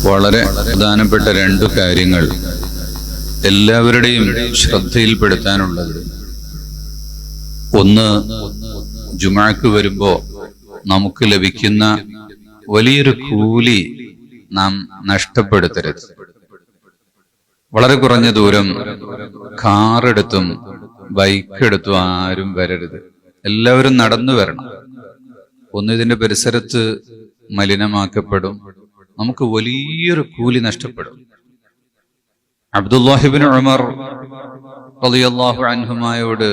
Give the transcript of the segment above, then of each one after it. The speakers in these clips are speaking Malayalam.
വളരെ പ്രധാനപ്പെട്ട രണ്ടു കാര്യങ്ങൾ എല്ലാവരുടെയും ശ്രദ്ധയിൽപ്പെടുത്താനുള്ളത്. ഒന്ന്, ജുമാക്ക് വരുമ്പോ നമുക്ക് ലഭിക്കുന്ന വലിയൊരു കൂലി നാം നഷ്ടപ്പെടുത്തരുത്. വളരെ കുറഞ്ഞ ദൂരം കാറെടുത്തും ബൈക്കെടുത്തും ആരും വരരുത്. എല്ലാവരും നടന്നു വരണം. ഒന്ന്, ഇതിന്റെ പരിസരത്ത് മലിനമാക്കപ്പെടും, നമുക്ക് വലിയൊരു കൂലി നഷ്ടപ്പെടും. അബ്ദുല്ലാഹി ഇബ്നു ഉമർ റളിയല്ലാഹു അൻഹുമായോട്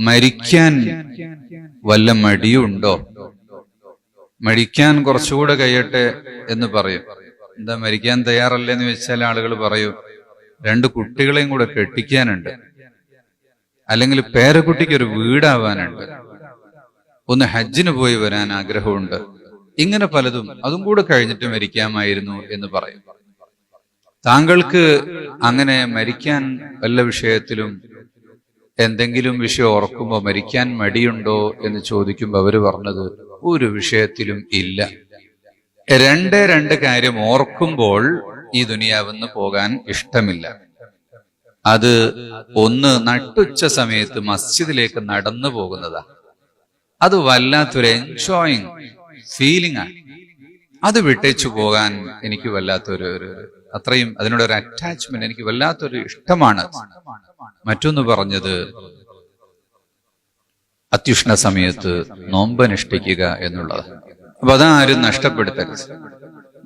മരിക്കാൻ വല്ല മടിയുണ്ടോ, മരിക്കാൻ കുറച്ചുകൂടെ കഴിയട്ടെ എന്ന് പറയും. എന്താ മരിക്കാൻ തയ്യാറല്ലേ എന്ന് വെച്ചാൽ ആളുകൾ പറയും, 2 കുട്ടികളെയും കൂടെ കെട്ടിക്കാനുണ്ട്, അല്ലെങ്കിൽ പേരക്കുട്ടിക്ക് ഒരു വീടാവാനുണ്ട്, ഒന്ന് ഹജ്ജിന് പോയി വരാൻ ആഗ്രഹമുണ്ട്, ഇങ്ങനെ പലതും. അതും കൂടെ കഴിഞ്ഞിട്ട് മരിക്കാമായിരുന്നു എന്ന് പറയും. താങ്കൾക്ക് അങ്ങനെ മരിക്കാൻ വല്ല വിഷയത്തിലും എന്തെങ്കിലും വിഷയം ഓർക്കുമ്പോ മരിക്കാൻ മടിയുണ്ടോ എന്ന് ചോദിക്കുമ്പോ അവര് പറഞ്ഞത്, ഒരു വിഷയത്തിലും ഇല്ല. രണ്ട് കാര്യം ഓർക്കുമ്പോൾ ഈ ദുനിയാവിന്ന് പോകാൻ ഇഷ്ടമില്ല. അത് ഒന്ന്, നട്ടുച്ച സമയത്ത് മസ്ജിദിലേക്ക് നടന്നു പോകുന്നതാ. അത് വല്ലാത്തൊരു എൻജോയിങ് ഫീലിംഗ് ആണ്. അത് വിട്ടേച്ചു പോകാൻ എനിക്ക് വല്ലാത്തൊരു അത്രയും അതിനോടൊരു അറ്റാച്ച്മെന്റ്, എനിക്ക് വല്ലാത്തൊരു ഇഷ്ടമാണ്. മറ്റൊന്ന് പറഞ്ഞത്, അത്യുഷ്ണ സമയത്ത് നോമ്പനുഷ്ഠിക്കുക എന്നുള്ളത്. അപ്പൊ അതാരും നഷ്ടപ്പെടുത്തരുത്.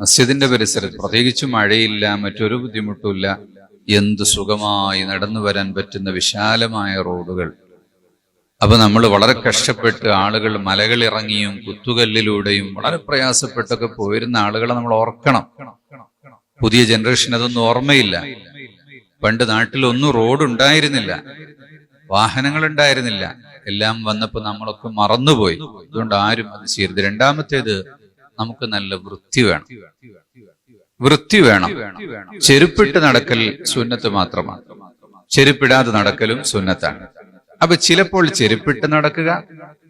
മസ്ജിദിന്റെ പരിസരത്ത് പ്രത്യേകിച്ച് മഴയില്ല, മറ്റൊരു ബുദ്ധിമുട്ടില്ല, എന്ത് സുഖമായി നടന്നു വരാൻ പറ്റുന്ന വിശാലമായ റോഡുകൾ. അപ്പൊ നമ്മൾ വളരെ കഷ്ടപ്പെട്ട് ആളുകൾ മലകളിറങ്ങിയും കുത്തുകല്ലിലൂടെയും വളരെ പ്രയാസപ്പെട്ടൊക്കെ പോയിരുന്ന ആളുകളെ നമ്മൾ ഓർക്കണം. പുതിയ ജനറേഷൻ അതൊന്നും ഓർമ്മയില്ല. പണ്ട് നാട്ടിലൊന്നും റോഡ് ഉണ്ടായിരുന്നില്ല, വാഹനങ്ങൾ ഉണ്ടായിരുന്നില്ല, എല്ലാം വന്നപ്പോ നമ്മളൊക്കെ മറന്നുപോയി. അതുകൊണ്ട് ആരും അത് ചെയ്യരുത്. രണ്ടാമത്തേത്, നമുക്ക് നല്ല വൃത്തി വേണം. ചെരുപ്പിട്ട് നടക്കൽ സുന്നത്ത് മാത്രമാണ്, ചെരുപ്പിടാതെ നടക്കലും സുന്നത്താണ്. അപ്പൊ ചിലപ്പോൾ ചെരുപ്പിട്ട് നടക്കുക,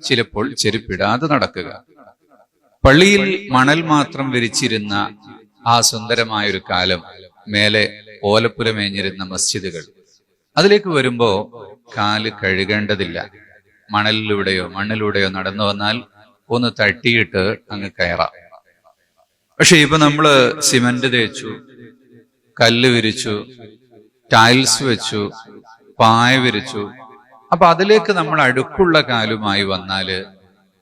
ചിലപ്പോൾ ചെരുപ്പിടാതെ നടക്കുക. പള്ളിയിൽ മണൽ മാത്രം വിരിച്ചിരുന്ന ആ സുന്ദരമായൊരു കാലം, മേലെ ഓലപ്പുരമേഞ്ഞിരുന്ന മസ്ജിദുകൾ, അതിലേക്ക് വരുമ്പോ കാല് കഴുകേണ്ടതില്ല. മണ്ണിലൂടെയോ നടന്നു വന്നാൽ ഒന്ന് തട്ടിയിട്ട് അങ്ങ് കയറാം. പക്ഷെ ഇപ്പൊ നമ്മള് സിമന്റ് തേച്ചു, കല്ല് വിരിച്ചു, ടൈൽസ് വെച്ചു, പായ വിരിച്ചു. അപ്പൊ അതിലേക്ക് നമ്മൾ അഴുക്കുള്ള കാലുമായി വന്നാല്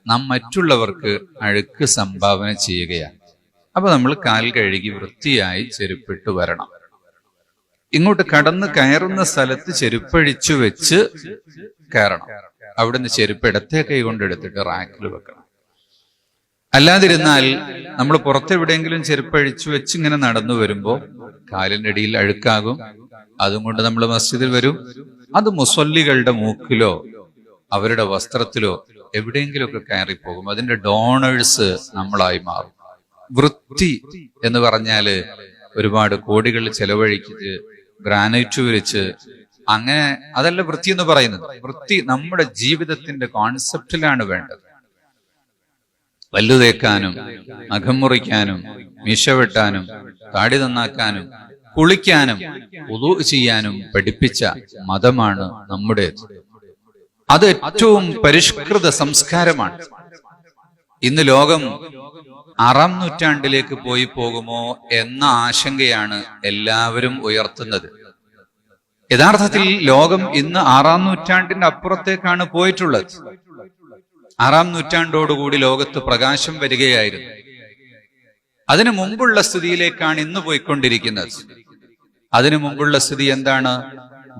നാം മറ്റുള്ളവർക്ക് അഴുക്ക് സംഭാവന ചെയ്യുകയാണ്. അപ്പൊ നമ്മൾ കാൽ കഴുകി വൃത്തിയായി ചെരുപ്പിട്ട് വരണം. ഇങ്ങോട്ട് കടന്ന് കയറുന്ന സ്ഥലത്ത് ചെരുപ്പഴിച്ചു വെച്ച് കയറണം. അവിടുന്ന് ചെരുപ്പ് ഇടത്തെ കൈ കൊണ്ടെടുത്തിട്ട് റാക്കിൽ വെക്കണം. അല്ലാതിരുന്നാൽ നമ്മൾ പുറത്തെവിടെയെങ്കിലും ചെരുപ്പഴിച്ചു വെച്ച് ഇങ്ങനെ നടന്നു വരുമ്പോ കാലിന്റെ അടിയിൽ അഴുക്കാകും. അതും കൊണ്ട് നമ്മൾ മസ്ജിദിൽ വരും. അത് മുസല്ലികളുടെ മൂക്കിലോ അവരുടെ വസ്ത്രത്തിലോ എവിടെയെങ്കിലുമൊക്കെ കയറിപ്പോകും. അതിന്റെ ഡോണേഴ്സ് നമ്മളായി മാറും. വൃത്തി എന്ന് പറഞ്ഞാല് ഒരുപാട് കോടികൾ ചെലവഴിച്ച് ഗ്രാനൈറ്റ് വിരിച്ച് അങ്ങനെ അതല്ല വൃത്തി എന്ന് പറയുന്നത്. വൃത്തി നമ്മുടെ ജീവിതത്തിന്റെ കോൺസെപ്റ്റിലാണ് വേണ്ടത്. പല്ലു തേക്കാനും നഖം മുറിക്കാനും മീശ വെട്ടാനും താടി നന്നാക്കാനും കുളിക്കാനും വുളൂ ചെയ്യാനും പഠിപ്പിച്ച മതമാണ് നമ്മുടേത്. അത് ഏറ്റവും പരിഷ്കൃത സംസ്കാരമാണ്. ഇന്ന് ലോകം 6-ാം നൂറ്റാണ്ടിലേക്ക് പോയി പോകുമോ എന്ന ആശങ്കയാണ് എല്ലാവരും ഉയർത്തുന്നത്. യഥാർത്ഥത്തിൽ ലോകം ഇന്ന് 6-ാം നൂറ്റാണ്ടിന്റെ അപ്പുറത്തേക്കാണ് പോയിട്ടുള്ളത്. 6-ാം നൂറ്റാണ്ടോടുകൂടി ലോകത്ത് പ്രകാശം വരികയായിരുന്നു. അതിനു മുമ്പുള്ള സ്ഥിതിയിലേക്കാണ് ഇന്ന് പോയിക്കൊണ്ടിരിക്കുന്നത്. അതിനു മുമ്പുള്ള സ്ഥിതി എന്താണ്?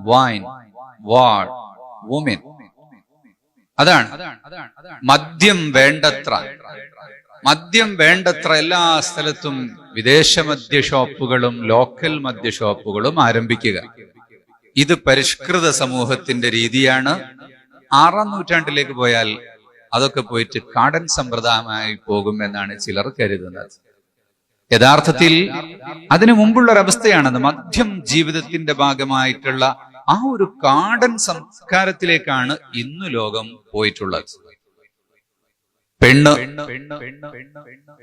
വൈൻ, വാർ, വുമൻ. അതാണ്. മദ്യം വേണ്ടത്ര എല്ലാ സ്ഥലത്തും വിദേശ മദ്യ ഷോപ്പുകളും ലോക്കൽ മദ്യ ഷോപ്പുകളും ആരംഭിക്കുക. ഇത് പരിഷ്കൃത സമൂഹത്തിന്റെ രീതിയാണ്. 6-ാം നൂറ്റാണ്ടിലേക്ക് പോയാൽ അതൊക്കെ പോയിട്ട് കാടൻ സമ്പ്രദായമായി പോകും എന്നാണ് ചിലർ കരുതുന്നത്. യഥാർത്ഥത്തിൽ അതിനു മുമ്പുള്ളൊരവസ്ഥയാണത്. മദ്യം ജീവിതത്തിന്റെ ഭാഗമായിട്ടുള്ള ആ ഒരു കാടൻ സംസ്കാരത്തിലേക്കാണ് ഇന്ന് ലോകം പോയിട്ടുള്ളത്.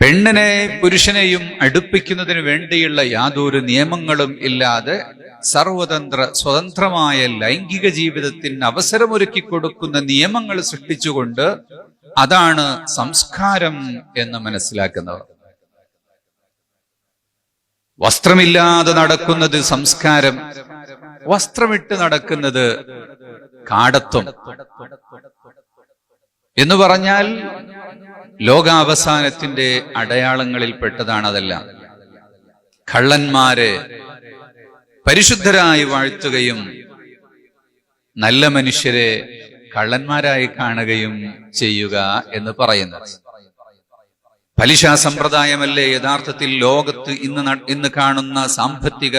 പെണ്ണിനെ പുരുഷനെയും അടുപ്പിക്കുന്നതിന് വേണ്ടിയുള്ള യാതൊരു നിയമങ്ങളും ഇല്ലാതെ സ്വതന്ത്രമായ ലൈംഗിക ജീവിതത്തിന് അവസരമൊരുക്കി കൊടുക്കുന്ന നിയമങ്ങൾ സൃഷ്ടിച്ചുകൊണ്ട് അതാണ് സംസ്കാരം എന്ന് മനസ്സിലാക്കുന്നവർ. വസ്ത്രമില്ലാതെ നടക്കുന്നത് സംസ്കാരം, വസ്ത്രമിട്ട് നടക്കുന്നത് കാടത്വം എന്ന് പറഞ്ഞാൽ ലോകാവസാനത്തിന്റെ അടയാളങ്ങളിൽ പെട്ടതാണ് അതെല്ലാം. കള്ളന്മാരെ പരിശുദ്ധരായി വാഴ്ത്തുകയും നല്ല മനുഷ്യരെ കള്ളന്മാരായി കാണുകയും ചെയ്യുക എന്ന് പറയുന്നത്. പലിശ സമ്പ്രദായമല്ലേ യഥാർത്ഥത്തിൽ ലോകത്ത് ഇന്ന് കാണുന്ന സാമ്പത്തിക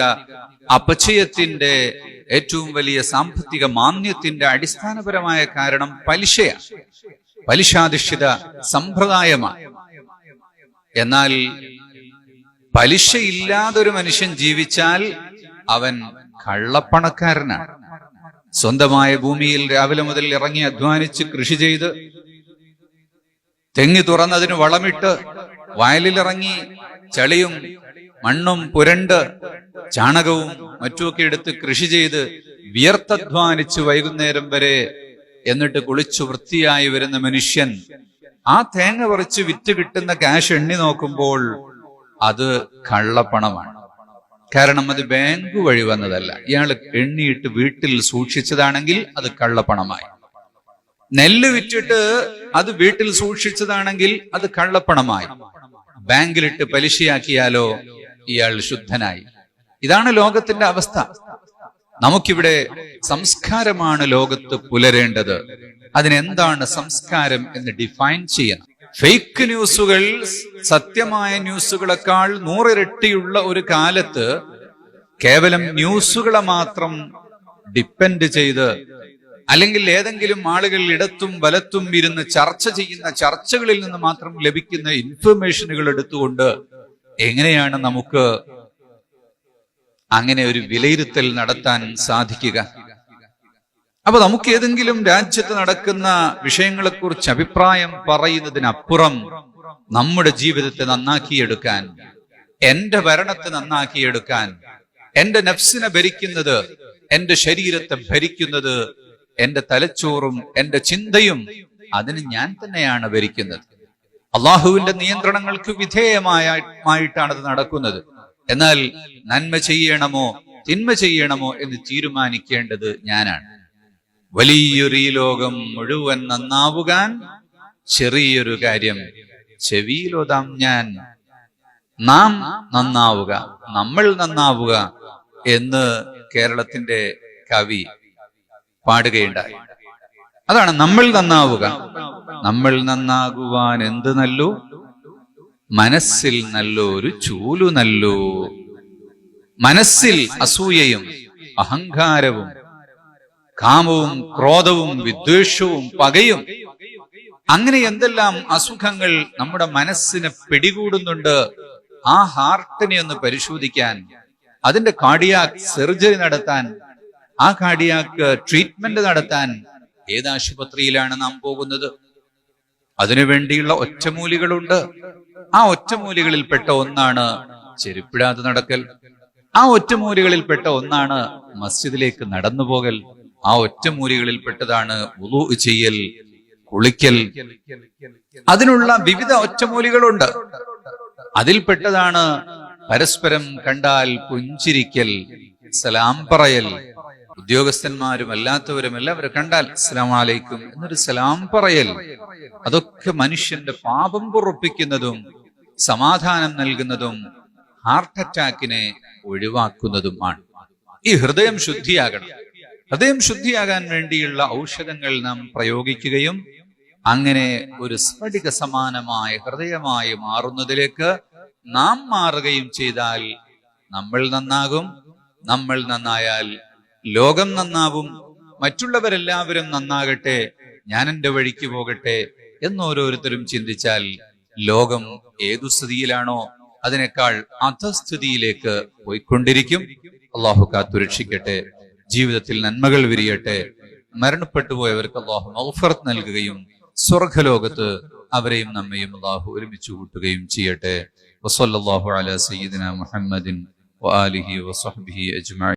അപചയത്തിന്റെ ഏറ്റവും വലിയ സാമ്പത്തിക മാന്ദ്യത്തിന്റെ അടിസ്ഥാനപരമായ കാരണം പലിശയാണ്, പലിശാധിഷ്ഠിത സമ്പ്രദായമാണ്. എന്നാൽ പലിശയില്ലാതൊരു മനുഷ്യൻ ജീവിച്ചാൽ അവൻ കള്ളപ്പണക്കാരനാണ്. സ്വന്തമായ ഭൂമിയിൽ രാവിലെ മുതൽ ഇറങ്ങി അധ്വാനിച്ച് കൃഷി ചെയ്ത് തെങ്ങി തുറന്നതിന് വളമിട്ട് വയലിലിറങ്ങി ചളിയും മണ്ണും പുരണ്ട് ചാണകവും മറ്റുമൊക്കെ എടുത്ത് കൃഷി ചെയ്ത് വിയർത്തധ്വാനിച്ച് വൈകുന്നേരം വരെ എന്നിട്ട് കുളിച്ചു വൃത്തിയായി വരുന്ന മനുഷ്യൻ ആ തേങ്ങ പറിച്ച് വിറ്റ് കിട്ടുന്ന ക്യാഷ് എണ്ണി നോക്കുമ്പോൾ അത് കള്ളപ്പണമാണ്. കാരണം അത് ബാങ്ക് വഴി വന്നതല്ല, ഇയാൾ എണ്ണിയിട്ട് വീട്ടിൽ സൂക്ഷിച്ചതാണെങ്കിൽ അത് കള്ളപ്പണമായി. നെല്ല് വിറ്റിട്ട് അത് വീട്ടിൽ സൂക്ഷിച്ചതാണെങ്കിൽ അത് കള്ളപ്പണമായി. ബാങ്കിലിട്ട് പലിശയാക്കിയാലോ ഇയാൾ ശുദ്ധനായി. ഇതാണ് ലോകത്തിന്റെ അവസ്ഥ. നമുക്കിവിടെ സംസ്കാരമാണ് ലോകത്ത് പുലരേണ്ടത്. അതിനെന്താണ് സംസ്കാരം എന്ന് ഡിഫൈൻ ചെയ്യണം. ഫേക്ക് ന്യൂസുകൾ സത്യമായ ന്യൂസുകളെക്കാൾ 100 ഇരട്ടിയുള്ള ഒരു കാലത്ത് കേവലം ന്യൂസുകളെ മാത്രം ഡിപ്പെൻഡ് ചെയ്ത്, അല്ലെങ്കിൽ ഏതെങ്കിലും ആളുകൾ ഇടത്തും വലത്തും ഇരുന്ന് ചർച്ച ചെയ്യുന്ന ചർച്ചകളിൽ നിന്ന് മാത്രം ലഭിക്കുന്ന ഇൻഫർമേഷനുകൾ എടുത്തുകൊണ്ട് എങ്ങനെയാണ് നമുക്ക് അങ്ങനെ ഒരു വിലയിരുത്തൽ നടത്താൻ സാധിക്കുക? അപ്പൊ നമുക്ക് ഏതെങ്കിലും രാജ്യത്ത് നടക്കുന്ന വിഷയങ്ങളെക്കുറിച്ച് അഭിപ്രായം പറയുന്നതിനപ്പുറം നമ്മുടെ ജീവിതത്തെ നന്നാക്കിയെടുക്കാൻ, എന്റെ ഭരണത്തെ നന്നാക്കിയെടുക്കാൻ, എന്റെ നഫ്സിനെ ഭരിക്കുന്നത്, എന്റെ ശരീരത്തെ ഭരിക്കുന്നത് എന്റെ തലച്ചോറും എന്റെ ചിന്തയും, അതിന് ഞാൻ തന്നെയാണ് ഭരിക്കുന്നത്. അള്ളാഹുവിന്റെ നിയന്ത്രണങ്ങൾക്ക് വിധേയമായിട്ടാണ് അത് നടക്കുന്നത്. എന്നാൽ നന്മ ചെയ്യണമോ തിന്മ ചെയ്യണമോ എന്ന് തീരുമാനിക്കേണ്ടത് ഞാനാണ്. വലിയൊരു ഈ ലോകം മുഴുവൻ നന്നാവുകാൻ ചെറിയൊരു കാര്യം ചെവിയിലൊതാം ഞാൻ. നാം നന്നാവുക, നമ്മൾ നന്നാവുക എന്ന് കേരളത്തിന്റെ കവി പാടുകയുണ്ടായി. അതാണ് നമ്മൾ നന്നാവുക. നമ്മൾ നന്നാകുവാൻ എന്ത് നല്ലു, മനസ്സിൽ നല്ലൊരു ചൂലു നല്ലു. മനസ്സിൽ അസൂയയും അഹങ്കാരവും കാമവും ക്രോധവും വിദ്വേഷവും പകയും അങ്ങനെ എന്തെല്ലാം അസുഖങ്ങൾ നമ്മുടെ മനസ്സിനെ പിടികൂടുന്നുണ്ട്. ആ ഹാർട്ടിനെ ഒന്ന് പരിശോധിക്കാൻ, അതിന്റെ കാർഡിയാക് സർജറി നടത്താൻ, ആ കാർഡിയാക് ട്രീറ്റ്മെന്റ് നടത്താൻ ഏത് ആശുപത്രിയിലാണ് നാം പോകുന്നത്? അതിനുവേണ്ടിയുള്ള ഒറ്റമൂലികളുണ്ട്. ആ ഒറ്റമൂലികളിൽപ്പെട്ട ഒന്നാണ് ചെരുപ്പിടാതെ നടക്കൽ. ആ ഒറ്റമൂലികളിൽപ്പെട്ട ഒന്നാണ് മസ്ജിദിലേക്ക് നടന്നു പോകൽ. ആ ഒറ്റമൂലികളിൽപ്പെട്ടതാണ് വുളൂ ചെയ്യൽ, കുളിക്കൽ. അതിനുള്ള വിവിധ ഒറ്റമൂലികളുണ്ട്. അതിൽപ്പെട്ടതാണ് പരസ്പരം കണ്ടാൽ പുഞ്ചിരിക്കൽ, സലാം പറയൽ. ഉദ്യോഗസ്ഥന്മാരും അല്ലാത്തവരും എല്ലാവരും കണ്ടാൽ അസ്സലാമു അലൈക്കും എന്നൊരു സലാം പറയൽ. അതൊക്കെ മനുഷ്യന്റെ പാപം പൊറുപ്പിക്കുന്നതും സമാധാനം നൽകുന്നതും ഹാർട്ട് അറ്റാക്കിനെ ഒഴിവാക്കുന്നതുമാണ്. ഈ ഹൃദയം ശുദ്ധിയാകണം. ഹൃദയം ശുദ്ധിയാകാൻ വേണ്ടിയുള്ള ഔഷധങ്ങൾ നാം പ്രയോഗിക്കുകയും അങ്ങനെ ഒരു സ്ഫടിക സമാനമായ ഹൃദയമായി മാറുന്നതിലേക്ക് നാം മാറുകയും ചെയ്താൽ നമ്മൾ നന്നാകും. നമ്മൾ നന്നായാൽ ലോകം നന്നാവും. മറ്റുള്ളവരെല്ലാവരും നന്നാകട്ടെ, ഞാൻ എൻ്റെ വഴിക്ക് പോകട്ടെ എന്നോരോരുത്തരും ചിന്തിച്ചാൽ ലോകം ഏതു സ്ഥിതിയിലാണോ അതിനേക്കാൾ അധസ്ഥിതിയിലേക്ക് പോയിക്കൊണ്ടിരിക്കും. അള്ളാഹു കാത്തുരക്ഷിക്കട്ടെ. ജീവിതത്തിൽ നന്മകൾ വിരിയട്ടെ. മരണപ്പെട്ടുപോയവർക്ക് അള്ളാഹു മഗ്ഫിറത്ത് നൽകുകയും സ്വർഗലോകത്ത് അവരെയും നമ്മയും അള്ളാഹു ഒരുമിച്ച് കൂട്ടുകയും ചെയ്യട്ടെ. വസല്ലല്ലാഹു അലാ സയ്യിദിന മുഹമ്മദിൻ വആലിഹി വസഹ്ബിഹി അജ്മഈൻ.